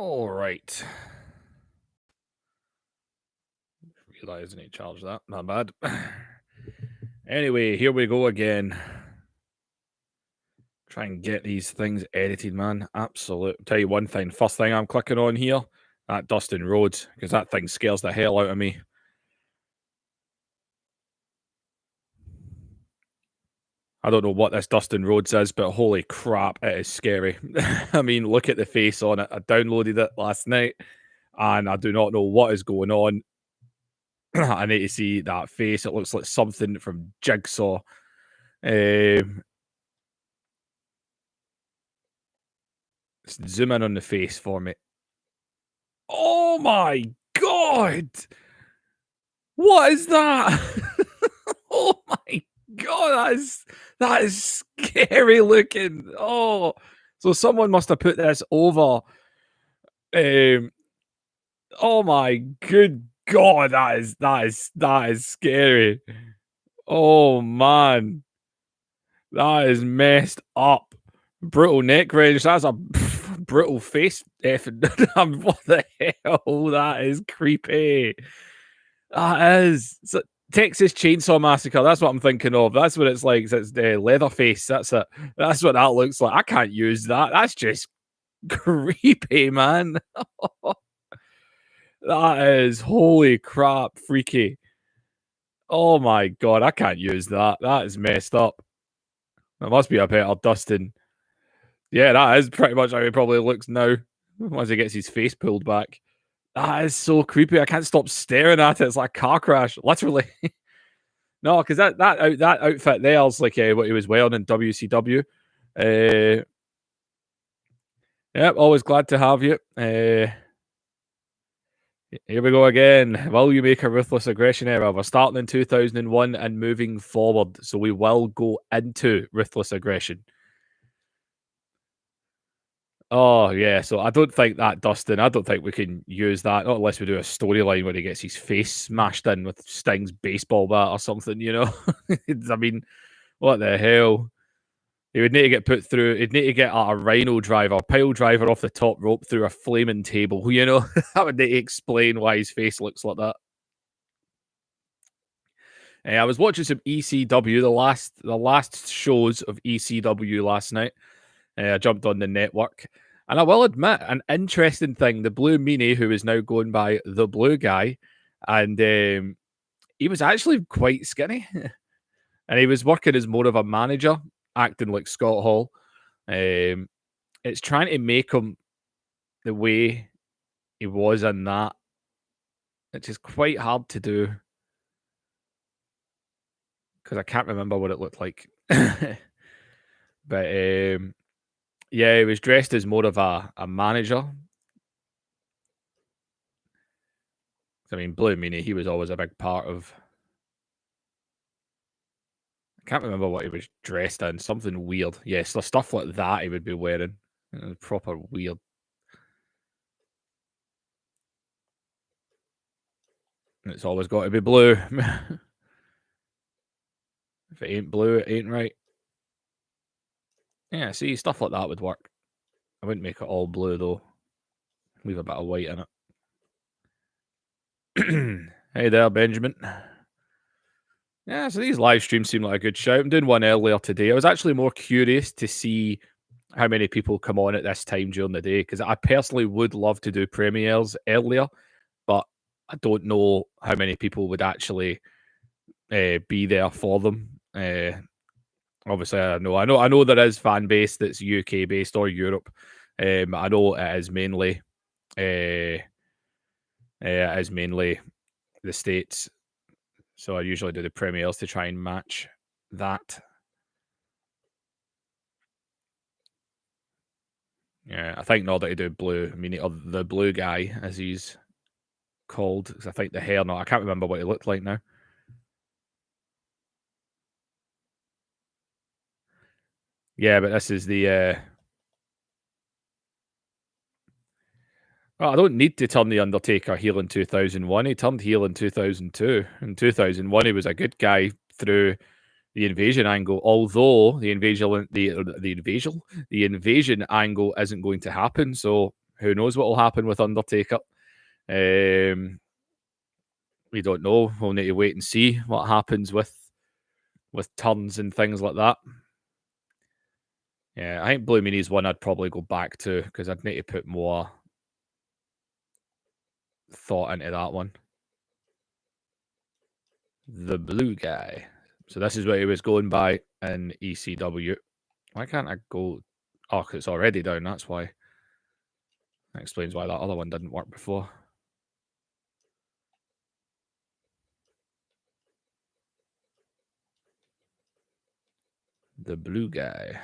All right. Realize I need to charge that. Not bad. Anyway, here we go again. Try and get these things edited, man. Absolute. Tell you one thing. First thing I'm clicking on here, that Dustin Rhodes, because that thing scares the hell out of me. I don't know what this Dustin Rhodes is, but holy crap, it is scary. I mean, look at the face on it. I downloaded it last night, and I do not know what is going on. I need to see that face. It looks like something from Jigsaw. Zoom in on the face for me. Oh my god! What is that? Oh my god, that is scary looking. Oh, so someone must have put this over. Oh my good god, that is scary. Oh man, that is messed up. Brutal neck range. That's a brutal face. Effing, what the hell? That is creepy. That is. So, Texas Chainsaw Massacre. That's what I'm thinking of. That's what it's like. It's Leatherface. That's it. That's what that looks like. I can't use that. That's just creepy, man. That is holy crap, freaky. Oh my god, I can't use that. That is messed up. That must be a better Dustin. Yeah, that is pretty much how he probably looks now. Once he gets his face pulled back. That is so creepy. I can't stop staring at it. It's like a car crash, literally. No, because that outfit there is like what he was wearing in WCW. Yep, always glad to have you. Here we go again. Will you make a ruthless aggression era? We're starting in 2001 and moving forward, so we will go into ruthless aggression. Oh yeah, so I don't think that Dustin. I don't think we can use that, not unless we do a storyline where he gets his face smashed in with Sting's baseball bat or something. You know, I mean, what the hell? He would need to get put through. He'd need to get a rhino driver, pile driver off the top rope through a flaming table. You know, that would need to explain why his face looks like that. I was watching some ECW, the last shows of ECW last night. I jumped on the network. And I will admit, an interesting thing, the Blue Meanie, who is now going by the Blue Guy, and he was actually quite skinny. And he was working as more of a manager, acting like Scott Hall. It's trying to make him the way he was in that, which is quite hard to do. Because I can't remember what it looked like. But yeah, he was dressed as more of a manager. I mean, Blue Meanie, he was always a big part of. I can't remember what he was dressed in. Something weird. Yes, the stuff like that he would be wearing. Proper weird. It's always got to be blue. If it ain't blue, it ain't right. Yeah, see, stuff like that would work. I wouldn't make it all blue, though. Leave a bit of white in it. Hey there, Benjamin. Yeah, so these live streams seem like a good shout. I'm doing one earlier today. I was actually more curious to see how many people come on at this time during the day, because I personally would love to do premieres earlier, but I don't know how many people would actually be there for them. Obviously, I know there is fan base that's UK based or Europe. I know it is mainly the States. So I usually do the premieres to try and match that. Yeah, I think now that I do blue, I mean the blue guy, as he's called, because I think the hair. No, I can't remember what he looked like now. Yeah, but this is the. Well, I don't need to turn the Undertaker heel in 2001. He turned heel in 2002. In 2001, he was a good guy through the invasion angle. Although the invasion angle isn't going to happen, so who knows what will happen with Undertaker? We don't know. We'll need to wait and see what happens with turns and things like that. Yeah, I think Blue Meanie's one I'd probably go back to because I'd need to put more thought into that one. The blue guy. So this is what he was going by in ECW. Why can't I go? Oh, 'cause it's already down. That's why. That explains why that other one didn't work before. The blue guy.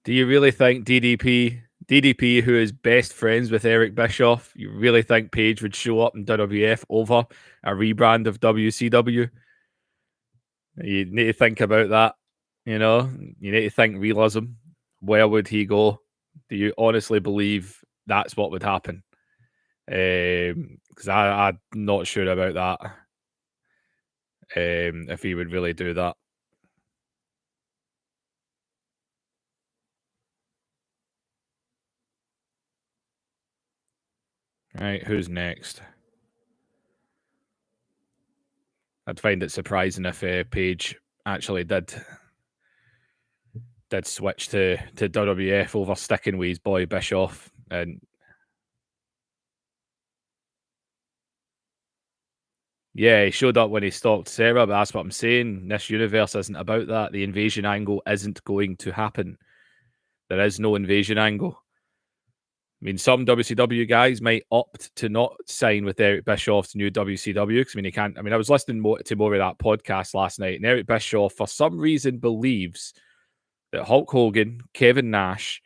Do you really think DDP, who is best friends with Eric Bischoff, you really think Paige would show up in WWF over a rebrand of WCW? You need to think about that. You know, you need to think realism. Where would he go? Do you honestly believe that's what would happen? Because I'm not sure about that. If he would really do that. Right, who's next? I'd find it surprising if Paige actually did switch to WWF over sticking with his boy Bischoff. And yeah, he showed up when he stalked Sarah, but that's what I'm saying. This universe isn't about that. The invasion angle isn't going to happen. There is no invasion angle. I mean, some WCW guys might opt to not sign with Eric Bischoff's new WCW because, I mean, he can't. I mean, I was listening to more of that podcast last night, and Eric Bischoff, for some reason, believes that Hulk Hogan, Kevin Nash,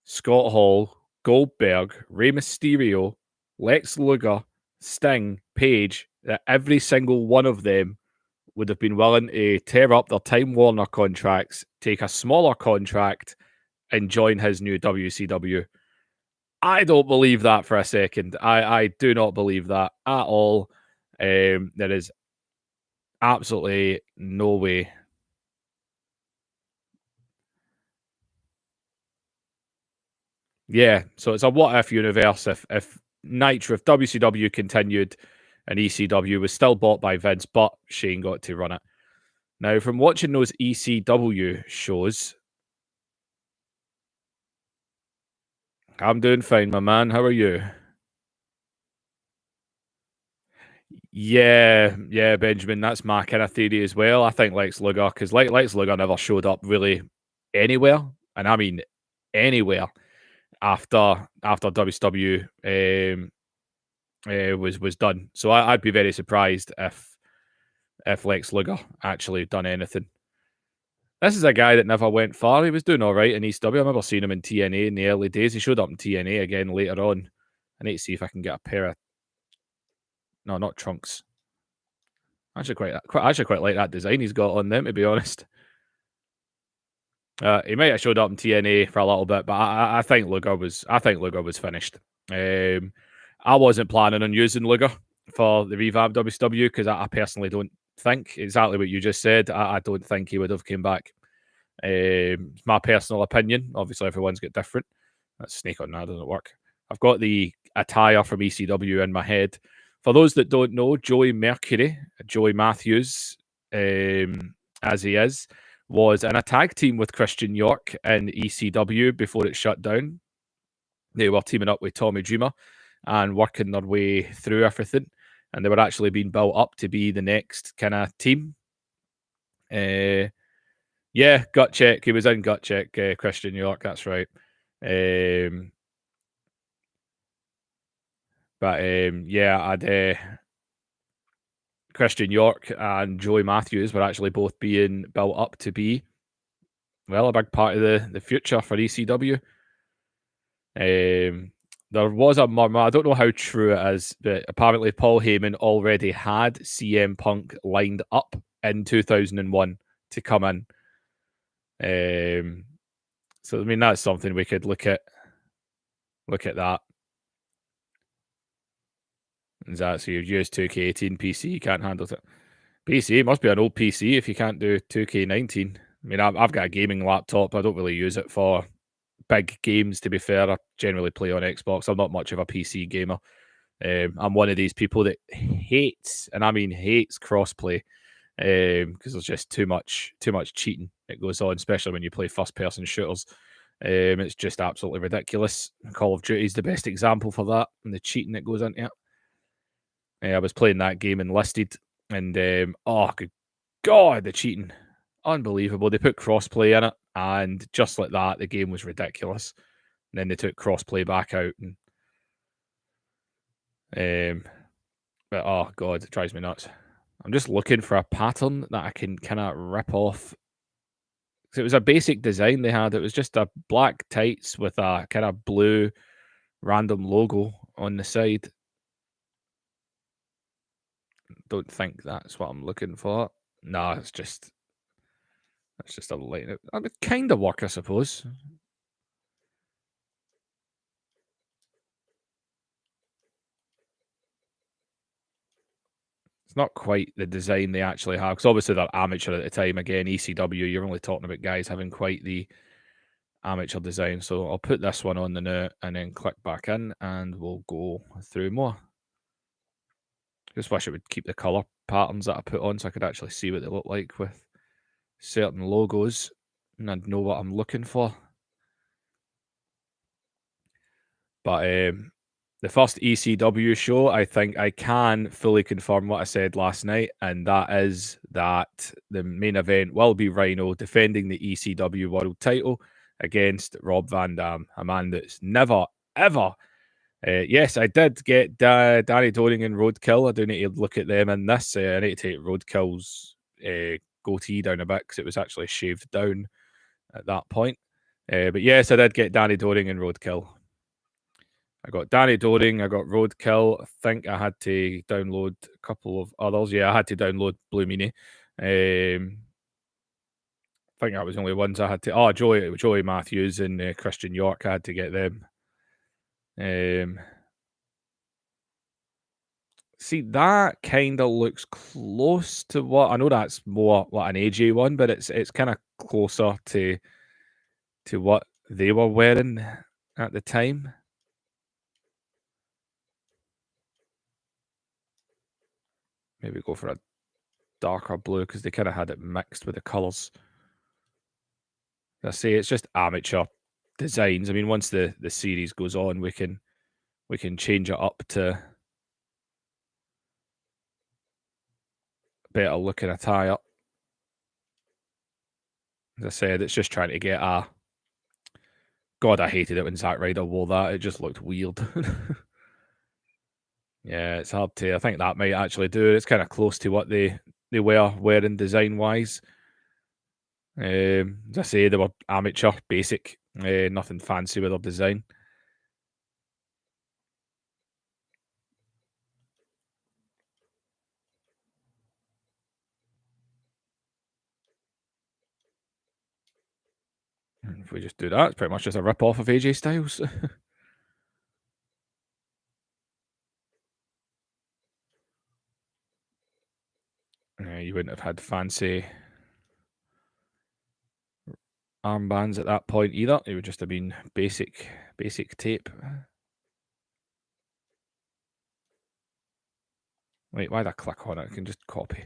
Scott Hall, Goldberg, Rey Mysterio, Lex Luger, Sting, Page, that every single one of them would have been willing to tear up their Time Warner contracts, take a smaller contract, and join his new WCW. I don't believe that for a second. I do not believe that at all. There is absolutely no way. Yeah, so it's a what if universe if Nitro, if WCW continued and ECW was still bought by Vince, but Shane got to run it. Now, from watching those ECW shows, I'm doing fine, my man. How are you? Yeah, Benjamin. That's my kind of theory as well. I think Lex Luger, because Lex Luger never showed up really anywhere, and I mean anywhere after WCW was done. So I'd be very surprised if Lex Luger actually done anything. This is a guy that never went far. He was doing all right in ECW. I remember seeing him in TNA in the early days. He showed up in TNA again later on. I need to see if I can get a pair of no, not trunks. I actually quite like that design he's got on them, to be honest. He might have showed up in TNA for a little bit, but I think Luger was finished. I wasn't planning on using Luger for the revamped WCW because I personally don't think exactly what you just said. I don't think he would have came back. My personal opinion. Obviously, everyone's got different. That's snake on that doesn't work. I've got the attire from ECW in my head. For those that don't know, Joey Matthews, as he is, was in a tag team with Christian York in ECW before it shut down. They were teaming up with Tommy Dreamer and working their way through everything. And they were actually being built up to be the next kind of team. Yeah, Gut Check. He was in Gut Check, Christian York. That's right. Yeah, I'd Christian York and Joey Matthews were actually both being built up to be, well, a big part of the future for ECW. There was a murmur, I don't know how true it is, but apparently Paul Heyman already had CM Punk lined up in 2001 to come in. So I mean that's something we could look at that. Is that so? You've used 2K18 PC, you can't handle it. PC, it must be an old PC if you can't do 2K19. I mean, I've got a gaming laptop. I don't really use it for big games, to be fair. I generally play on Xbox. I'm not much of a PC gamer. I'm one of these people that hates, and I mean hates, crossplay because there's just too much cheating that goes on, especially when you play first person shooters. It's just absolutely ridiculous. Call of Duty is the best example for that, and the cheating that goes into it. I was playing that game Enlisted, and oh, good God, the cheating. Unbelievable. They put crossplay in it, and just like that, the game was ridiculous. And then they took crossplay back out, and but oh God, it drives me nuts. I'm just looking for a pattern that I can kind of rip off. 'Cause it was a basic design they had. It was just a black tights with a kind of blue random logo on the side. Don't think that's what I'm looking for. No, it's just a light. It would kind of work, I suppose. It's not quite the design they actually have, because obviously they're amateur at the time. Again, ECW, you're only talking about guys having quite the amateur design. So I'll put this one on the now and then click back in, and we'll go through more. Just wish it would keep the color patterns that I put on so I could actually see what they look like with certain logos, and I'd know what I'm looking for. But the first ECW show, I think I can fully confirm what I said last night, and that is that the main event will be Rhino defending the ECW world title against Rob Van Dam, a man that's never, ever. Yes, I did get Danny Doring and Roadkill. I do need to look at them in this. I need to take Roadkill's goatee down a bit because it was actually shaved down at that point. But yes, I did get Danny Doring and Roadkill. I got Danny Doring, I got Roadkill. I think I had to download a couple of others. Yeah, I had to download Blue Meanie. I think that was the only ones I had to. Oh, Joey Matthews and Christian York. I had to get them. See, that kind of looks close to what I know. That's more like an AJ one, but it's kind of closer to what they were wearing at the time. Maybe go for a darker blue because they kind of had it mixed with the colours. I say it's just amateur designs. I mean, once the series goes on, we can change it up to better looking attire. As I said, it's just trying to get a. God, I hated it when Zack Ryder wore that. It just looked weird. Yeah, it's hard to. I think that might actually do it. It's kind of close to what they were wearing design wise. As I say, they were amateur, basic, nothing fancy with their design. And if we just do that, it's pretty much just a rip off of AJ Styles. You wouldn't have had fancy armbands at that point either. It would just have been basic tape. Wait, why'd I click on it? I can just copy.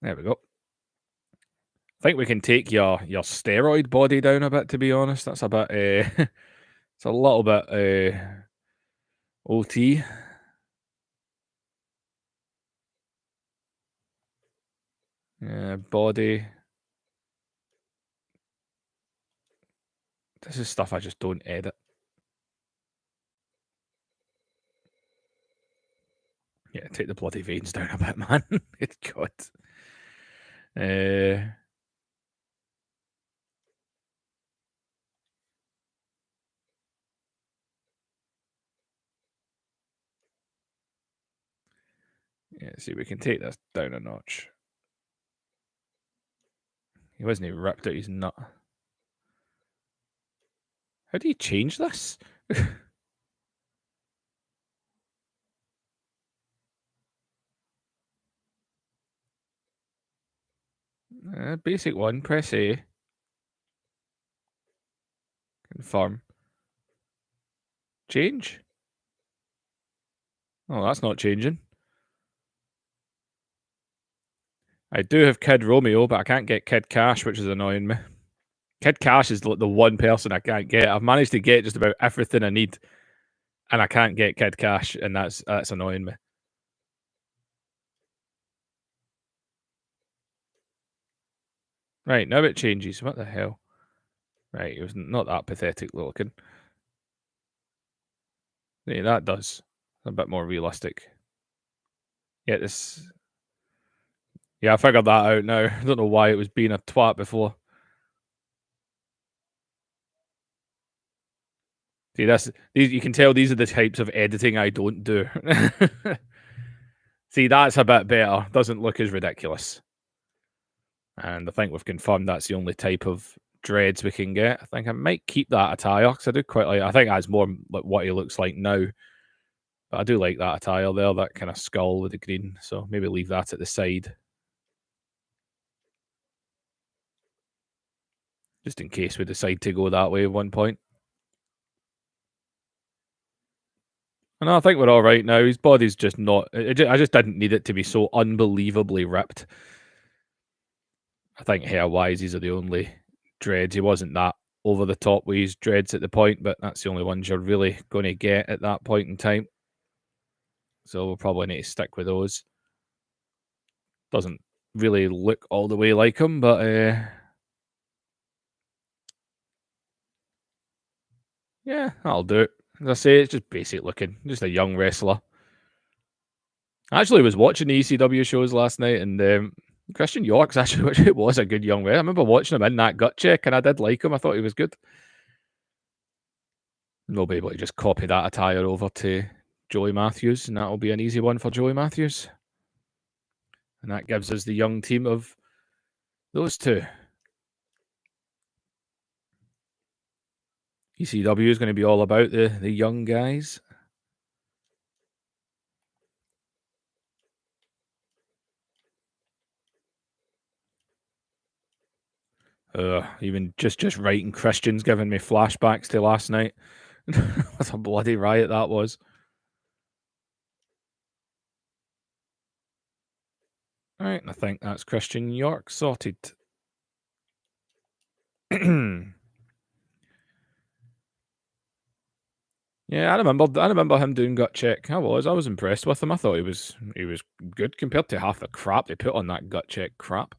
There we go. I think we can take your steroid body down a bit, to be honest. That's a bit it's a little bit OT. Body. This is stuff I just don't edit. Yeah, take the bloody veins down a bit, man. Good God. Yeah, see, we can take this down a notch. He wasn't even ripped out his nut. How do you change this? Basic one, press A. Confirm. Change? Oh, that's not changing. I do have Kid Romeo, but I can't get Kid Cash, which is annoying me. Kid Cash is the one person I can't get. I've managed to get just about everything I need, and I can't get Kid Cash, and that's annoying me. Right, now it changes. What the hell? Right, it was not that pathetic looking. Yeah, that does. A bit more realistic. Yeah, this. Yeah, I figured that out now. I don't know why it was being a twat before. See, these you can tell these are the types of editing I don't do. See, that's a bit better. Doesn't look as ridiculous. And I think we've confirmed that's the only type of dreads we can get. I think I might keep that attire because I do quite like. I think that's more like what he looks like now. But I do like that attire there, that kind of skull with the green. So maybe leave that at the side, just in case we decide to go that way at one point. And I think we're all right now. His body's just not. I just didn't need it to be so unbelievably ripped. I think hair-wise, these are the only dreads. He wasn't that over the top with his dreads at the point, but that's the only ones you're really going to get at that point in time. So we'll probably need to stick with those. Doesn't really look all the way like him, but yeah, that'll do it. As I say, it's just basic looking, just a young wrestler. I actually was watching the ECW shows last night, and Christian York's actually was a good young wrestler. I remember watching him in that gut check, and I did like him. I thought he was good. We'll be able to just copy that attire over to Joey Matthews, and that'll be an easy one for Joey Matthews. And that gives us the young team of those two. ECW is going to be all about the young guys. Even just writing Christian's giving me flashbacks to last night. What a bloody riot that was. All right, I think that's Christian York sorted. Yeah, I remember him doing gut check. I was impressed with him. I thought he was good compared to half the crap they put on that gut check crap.